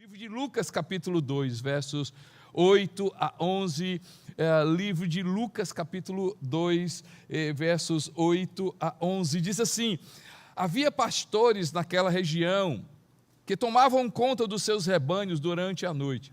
Livro de Lucas, capítulo 2, versos 8 a 11. Livro de Lucas, capítulo 2, versos 8 a 11. Diz assim: havia pastores naquela região que tomavam conta dos seus rebanhos durante a noite.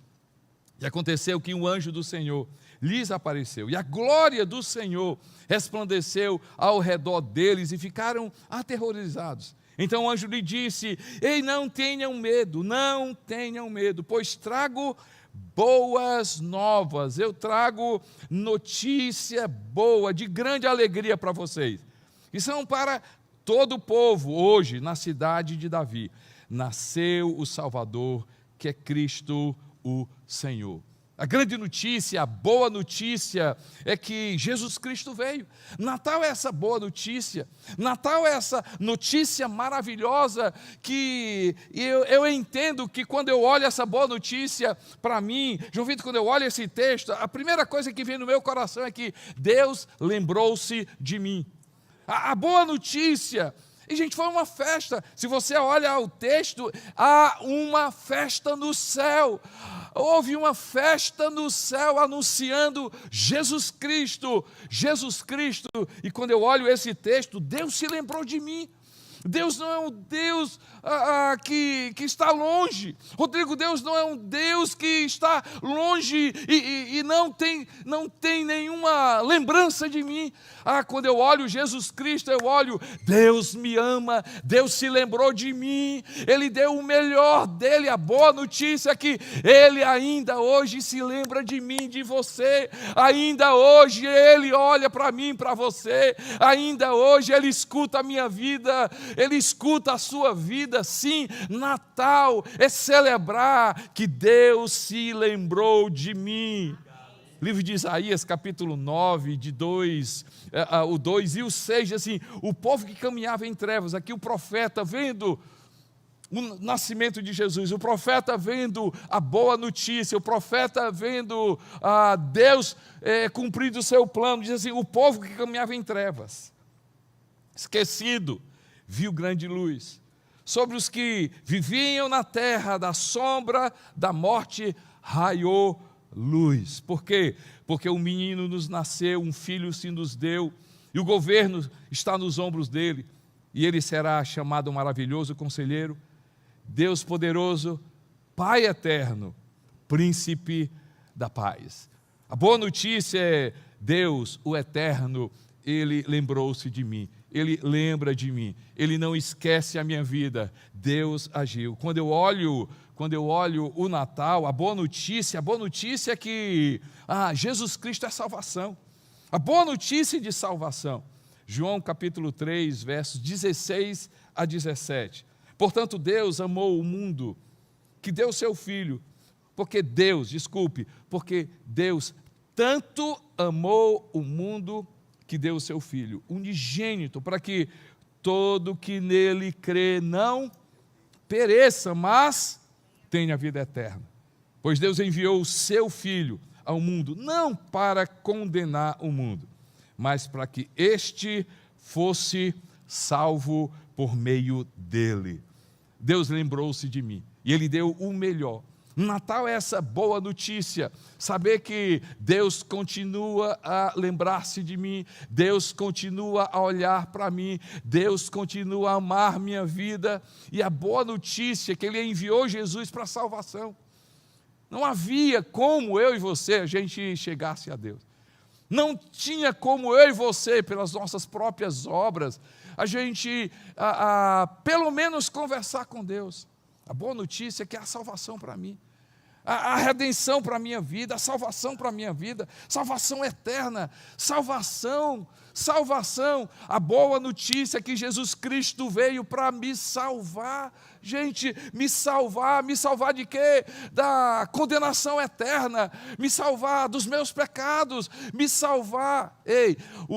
E aconteceu que um anjo do Senhor lhes apareceu, e a glória do Senhor resplandeceu ao redor deles, e ficaram aterrorizados. Então o anjo lhe disse: ei, não tenham medo, pois trago boas novas, eu trago notícia boa, de grande alegria para vocês, e são para todo o povo. Hoje, na cidade de Davi, nasceu o Salvador, que é Cristo o Senhor. A grande notícia, a boa notícia é que Jesus Cristo veio. Natal é essa boa notícia. Natal é essa notícia maravilhosa que eu entendo que quando eu olho essa boa notícia para mim, João Vitor, quando eu olho esse texto, a primeira coisa que vem no meu coração é que Deus lembrou-se de mim. A boa notícia. E, gente, foi uma festa. Se você olha o texto, há uma festa no céu. Houve uma festa no céu anunciando Jesus Cristo. Jesus Cristo. E quando eu olho esse texto, Deus se lembrou de mim. Deus não é um Deus que está longe. Rodrigo, Deus não é um Deus que está longe e não tem nenhuma lembrança de mim. Quando eu olho Jesus Cristo, eu olho, Deus me ama, Deus se lembrou de mim, Ele deu o melhor dEle. A boa notícia é que Ele ainda hoje se lembra de mim, de você. Ainda hoje Ele olha para mim, para você. Ainda hoje Ele escuta a minha vida, Ele escuta a sua vida. Sim, Natal é celebrar que Deus se lembrou de mim. Livro de Isaías, capítulo 9, o 2 e o 6, diz assim: o povo que caminhava em trevas. Aqui o profeta vendo o nascimento de Jesus, o profeta vendo a boa notícia, o profeta vendo Deus cumprindo o seu plano. Diz assim: o povo que caminhava em trevas, esquecido, viu grande luz. Sobre os que viviam na terra da sombra da morte, raiou luz. Por quê? Porque um menino nos nasceu, um filho se nos deu, e o governo está nos ombros dele, e ele será chamado Maravilhoso Conselheiro, Deus Poderoso, Pai Eterno, Príncipe da Paz. A boa notícia é: Deus, o Eterno, Ele lembrou-se de mim. Ele lembra de mim, Ele não esquece a minha vida. Deus agiu. Quando eu olho o Natal, a boa notícia é que Jesus Cristo é salvação. A boa notícia de salvação. João capítulo 3, versos 16 a 17. Portanto, Deus amou o mundo, que deu seu Filho, porque Deus tanto amou o mundo, que deu o seu Filho unigênito, para que todo que nele crê não pereça, mas tenha vida eterna. Pois Deus enviou o seu Filho ao mundo, não para condenar o mundo, mas para que este fosse salvo por meio dele. Deus lembrou-se de mim, e Ele deu o melhor. Natal é essa boa notícia, saber que Deus continua a lembrar-se de mim, Deus continua a olhar para mim, Deus continua a amar minha vida, e a boa notícia é que Ele enviou Jesus para a salvação. Não havia como eu e você a gente chegasse a Deus, não tinha como eu e você, pelas nossas próprias obras, a gente pelo menos conversar com Deus. A boa notícia é que é a salvação para mim, a redenção para a minha vida, a salvação para a minha vida, salvação eterna, salvação. A boa notícia é que Jesus Cristo veio para me salvar. Gente, me salvar de quê? Da condenação eterna, me salvar dos meus pecados, me salvar.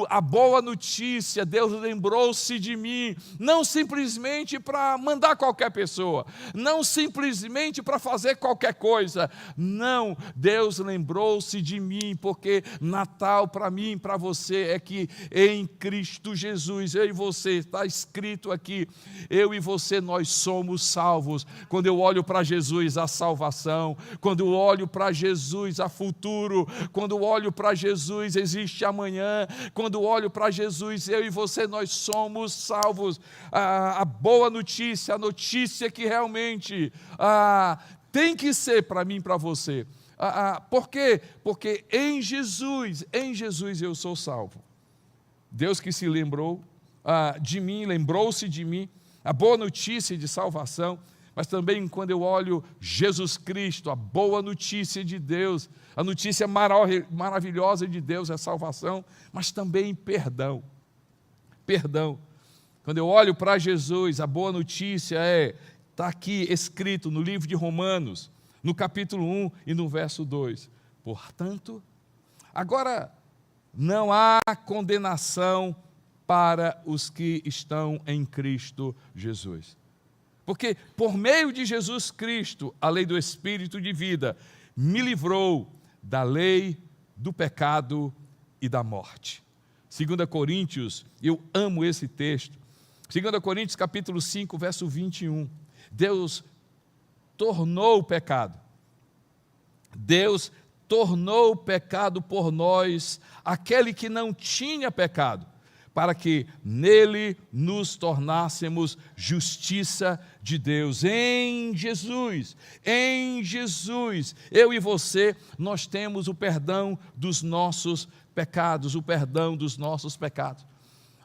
A boa notícia, Deus lembrou-se de mim, não simplesmente para mandar qualquer pessoa, não simplesmente para fazer qualquer coisa, não, Deus lembrou-se de mim, porque Natal para mim, para você, é que em Cristo Jesus, eu e você, está escrito aqui, eu e você, nós somos somos salvos. Quando eu olho para Jesus, a salvação. Quando eu olho para Jesus, a futuro. Quando eu olho para Jesus, existe amanhã. Quando eu olho para Jesus, eu e você, nós somos salvos. A boa notícia, a notícia que realmente tem que ser para mim e para você. Por quê? Porque em Jesus eu sou salvo. Deus que se lembrou de mim, lembrou-se de mim, a boa notícia de salvação, mas também quando eu olho Jesus Cristo, a boa notícia de Deus, a notícia maravilhosa de Deus é a salvação, mas também perdão. Perdão. Quando eu olho para Jesus, a boa notícia está aqui escrito no livro de Romanos, no capítulo 1 e no verso 2. Portanto, agora não há condenação para os que estão em Cristo Jesus. Porque por meio de Jesus Cristo, a lei do Espírito de vida me livrou da lei, do pecado e da morte. 2 Coríntios, eu amo esse texto. 2 Coríntios capítulo 5, verso 21. Deus tornou o pecado. Deus tornou o pecado por nós, aquele que não tinha pecado, para que nele nos tornássemos justiça de Deus. Em Jesus, eu e você, nós temos o perdão dos nossos pecados, o perdão dos nossos pecados.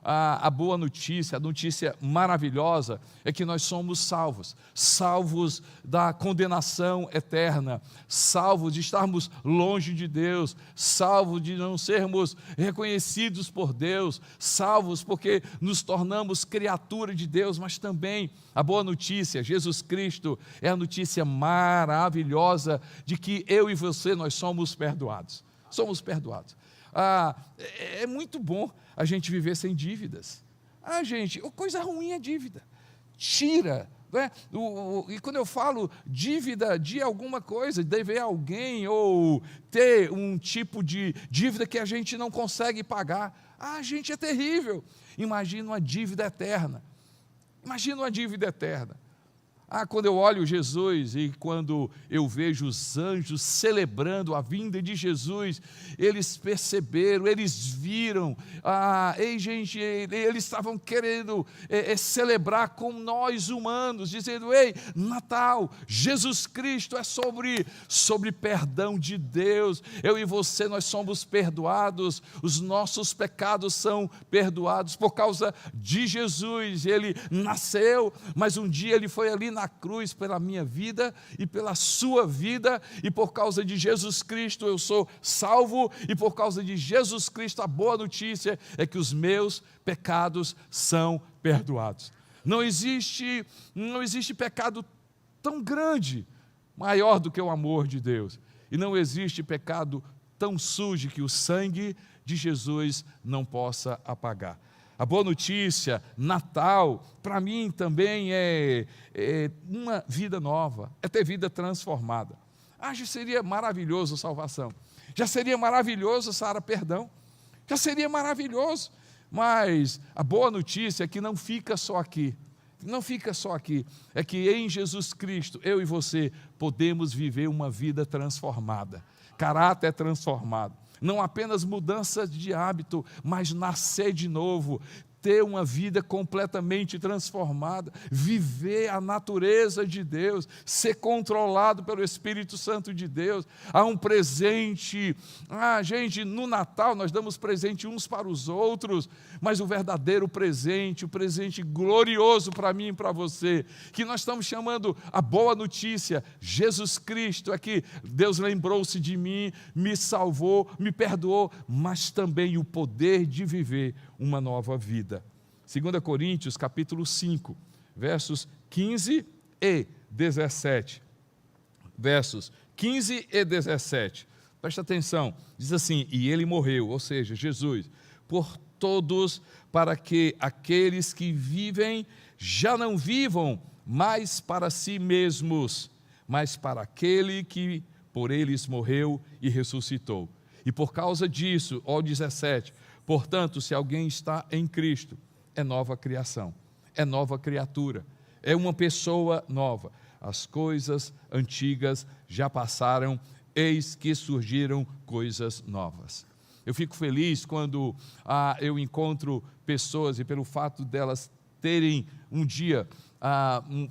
A boa notícia, a notícia maravilhosa é que nós somos salvos, salvos da condenação eterna, salvos de estarmos longe de Deus, salvos de não sermos reconhecidos por Deus, salvos porque nos tornamos criatura de Deus, mas também a boa notícia, Jesus Cristo, é a notícia maravilhosa de que eu e você, nós somos perdoados. Somos perdoados. É muito bom a gente viver sem dívidas. Gente, coisa ruim é dívida. Tira. Não é? E quando eu falo dívida de alguma coisa, dever a alguém ou ter um tipo de dívida que a gente não consegue pagar, gente, é terrível. Imagina uma dívida eterna. Imagina uma dívida eterna. Quando eu olho Jesus e quando eu vejo os anjos celebrando a vinda de Jesus, eles perceberam, eles viram, gente, eles estavam querendo celebrar com nós humanos, dizendo, Natal, Jesus Cristo é sobre perdão de Deus, eu e você, nós somos perdoados, os nossos pecados são perdoados por causa de Jesus. Ele nasceu, mas um dia ele foi ali na cruz pela minha vida e pela sua vida, e por causa de Jesus Cristo eu sou salvo, e por causa de Jesus Cristo a boa notícia é que os meus pecados são perdoados. Não existe pecado tão grande, maior do que o amor de Deus, e não existe pecado tão sujo que o sangue de Jesus não possa apagar. A boa notícia, Natal, para mim também é uma vida nova, é ter vida transformada. Já seria maravilhoso salvação, já seria maravilhoso, Sara, perdão, já seria maravilhoso, mas a boa notícia é que não fica só aqui, é que em Jesus Cristo, eu e você, podemos viver uma vida transformada, caráter transformado. Não apenas mudança de hábito, mas nascer de novo, ter uma vida completamente transformada, viver a natureza de Deus, ser controlado pelo Espírito Santo de Deus. Há um presente, gente, no Natal nós damos presente uns para os outros, mas o verdadeiro presente, o presente glorioso para mim e para você, que nós estamos chamando a boa notícia, Jesus Cristo, é que Deus lembrou-se de mim, me salvou, me perdoou, mas também o poder de viver uma nova vida. 2 Coríntios capítulo 5, versos 15 e 17. Versos 15 e 17. Presta atenção, diz assim, e ele morreu, ou seja, Jesus, por todos, para que aqueles que vivem já não vivam mais para si mesmos, mas para aquele que por eles morreu e ressuscitou. E por causa disso, ó 17, portanto, se alguém está em Cristo, é nova criação, é nova criatura. é uma pessoa nova. As coisas antigas já passaram, eis que surgiram coisas novas. Eu fico feliz quando eu encontro pessoas e pelo fato delas terem um dia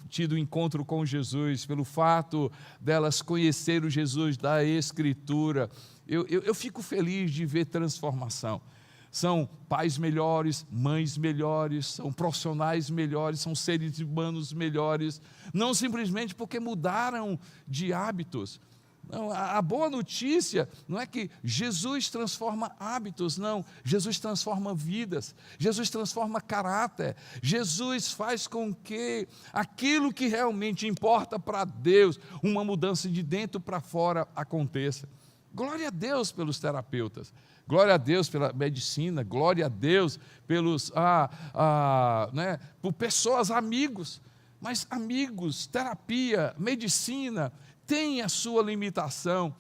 tido encontro com Jesus, pelo fato delas conhecerem o Jesus da Escritura, eu fico feliz de ver transformação. São pais melhores, mães melhores, são profissionais melhores, são seres humanos melhores, não simplesmente porque mudaram de hábitos. Não, a boa notícia não é que Jesus transforma hábitos, não. Jesus transforma vidas, Jesus transforma caráter, Jesus faz com que aquilo que realmente importa para Deus, uma mudança de dentro para fora aconteça. Glória a Deus pelos terapeutas, glória a Deus pela medicina, glória a Deus por pessoas, amigos, mas amigos, terapia, medicina, tem a sua limitação.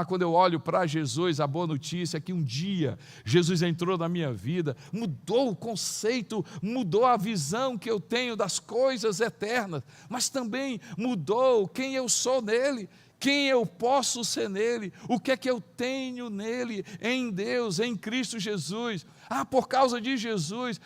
Quando eu olho para Jesus, a boa notícia é que um dia Jesus entrou na minha vida, mudou o conceito, mudou a visão que eu tenho das coisas eternas, mas também mudou quem eu sou nele, quem eu posso ser nele, o que é que eu tenho nele, em Deus, em Cristo Jesus. Por causa de Jesus,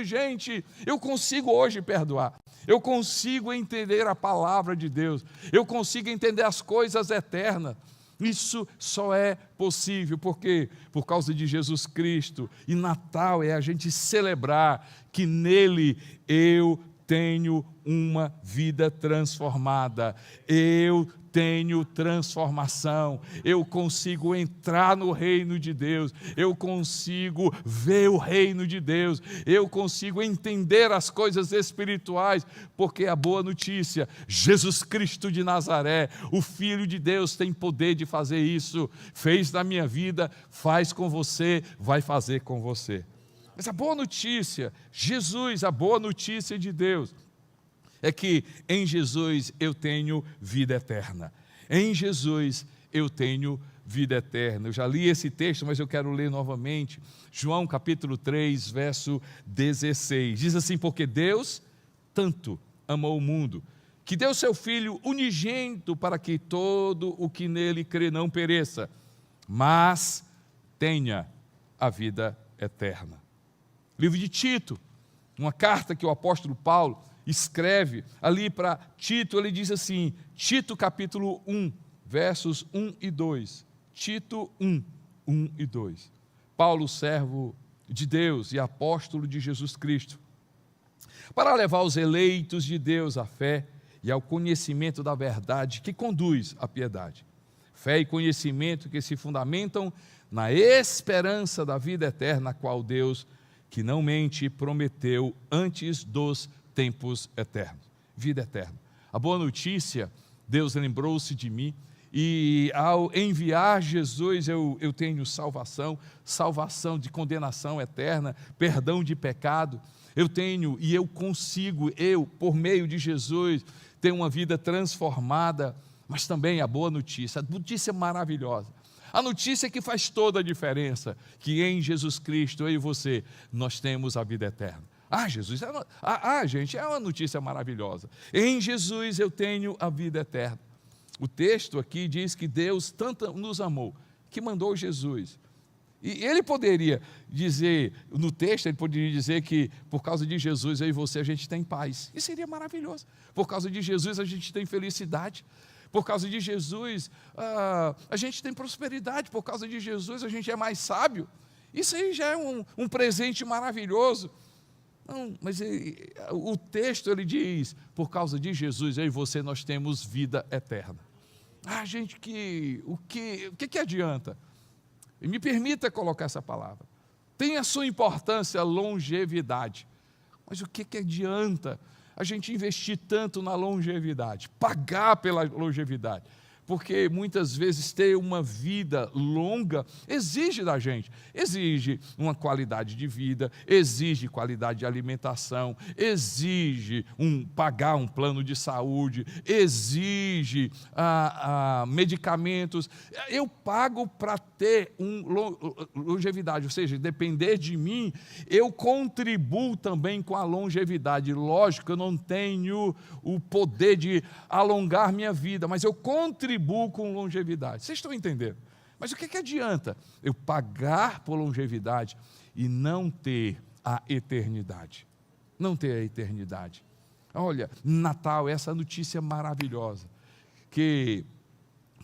gente, eu consigo hoje perdoar, eu consigo entender a palavra de Deus, eu consigo entender as coisas eternas. Isso só é possível porque por causa de Jesus Cristo. E Natal é a gente celebrar que nele eu tenho uma vida transformada, eu tenho transformação, eu consigo entrar no reino de Deus, eu consigo ver o reino de Deus, eu consigo entender as coisas espirituais, porque a boa notícia, Jesus Cristo de Nazaré, o Filho de Deus, tem poder de fazer isso, fez na minha vida, faz com você, vai fazer com você. Mas a boa notícia, Jesus, a boa notícia de Deus, é que em Jesus eu tenho vida eterna. Em Jesus eu tenho vida eterna. Eu já li esse texto, mas eu quero ler novamente. João capítulo 3, verso 16. Diz assim: porque Deus tanto amou o mundo, que deu seu Filho unigênito para que todo o que nele crê não pereça, mas tenha a vida eterna. Livro de Tito, uma carta que o apóstolo Paulo escreve ali para Tito, ele diz assim, Tito capítulo 1, versos 1 e 2, Tito 1, 1 e 2, Paulo, servo de Deus e apóstolo de Jesus Cristo, para levar os eleitos de Deus à fé e ao conhecimento da verdade que conduz à piedade, fé e conhecimento que se fundamentam na esperança da vida eterna, a qual Deus, que não mente, prometeu antes dos tempos eternos, vida eterna. A boa notícia, Deus lembrou-se de mim e ao enviar Jesus eu tenho salvação de condenação eterna, perdão de pecado, eu tenho e eu consigo, por meio de Jesus, ter uma vida transformada, mas também a notícia maravilhosa, a notícia que faz toda a diferença, que em Jesus Cristo, eu e você, nós temos a vida eterna. Jesus, gente, é uma notícia maravilhosa. Em Jesus eu tenho a vida eterna. O texto aqui diz que Deus tanto nos amou, que mandou Jesus. E ele poderia dizer, no texto, ele poderia dizer que por causa de Jesus, eu e você, a gente tem paz. Isso seria maravilhoso. Por causa de Jesus, a gente tem felicidade. Por causa de Jesus, a gente tem prosperidade. Por causa de Jesus, a gente é mais sábio. Isso aí já é um presente maravilhoso. Não, mas o texto ele diz, por causa de Jesus, eu e você, nós temos vida eterna. Gente, o que adianta? E me permita colocar essa palavra. Tem a sua importância longevidade, mas o que adianta a gente investir tanto na longevidade, pagar pela longevidade, porque muitas vezes ter uma vida longa exige da gente, exige uma qualidade de vida, exige qualidade de alimentação, exige pagar um plano de saúde, exige medicamentos. Eu pago para ter longevidade, ou seja, depender de mim, eu contribuo também com a longevidade. Lógico, eu não tenho o poder de alongar minha vida, mas eu contribuo com longevidade. Vocês estão entendendo? Mas o que adianta eu pagar por longevidade e não ter a eternidade? Não ter a eternidade. Olha, Natal, essa notícia maravilhosa, que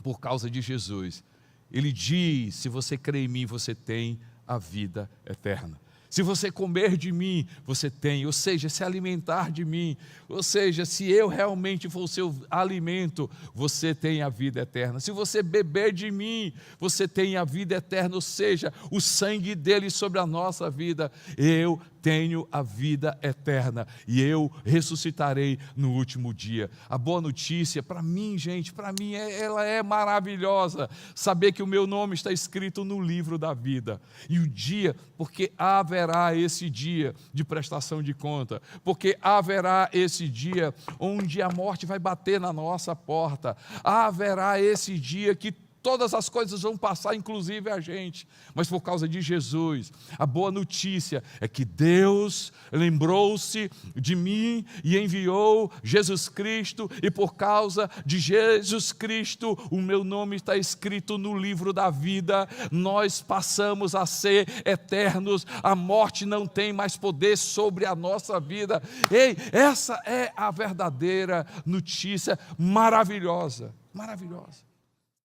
por causa de Jesus, Ele diz: se você crê em mim, você tem a vida eterna. Se você comer de mim, você tem, ou seja, se alimentar de mim, ou seja, se eu realmente for o seu alimento, você tem a vida eterna. Se você beber de mim, você tem a vida eterna, ou seja, o sangue dele sobre a nossa vida. Eu tenho a vida eterna e eu ressuscitarei no último dia. A boa notícia, para mim, gente, para mim ela é maravilhosa, saber que o meu nome está escrito no livro da vida. E o dia, porque haverá esse dia de prestação de conta, porque haverá esse dia onde a morte vai bater na nossa porta, haverá esse dia que todas as coisas vão passar, inclusive a gente, mas por causa de Jesus, a boa notícia é que Deus lembrou-se de mim e enviou Jesus Cristo, e por causa de Jesus Cristo, o meu nome está escrito no livro da vida, nós passamos a ser eternos, a morte não tem mais poder sobre a nossa vida. Ei, essa é a verdadeira notícia maravilhosa, maravilhosa.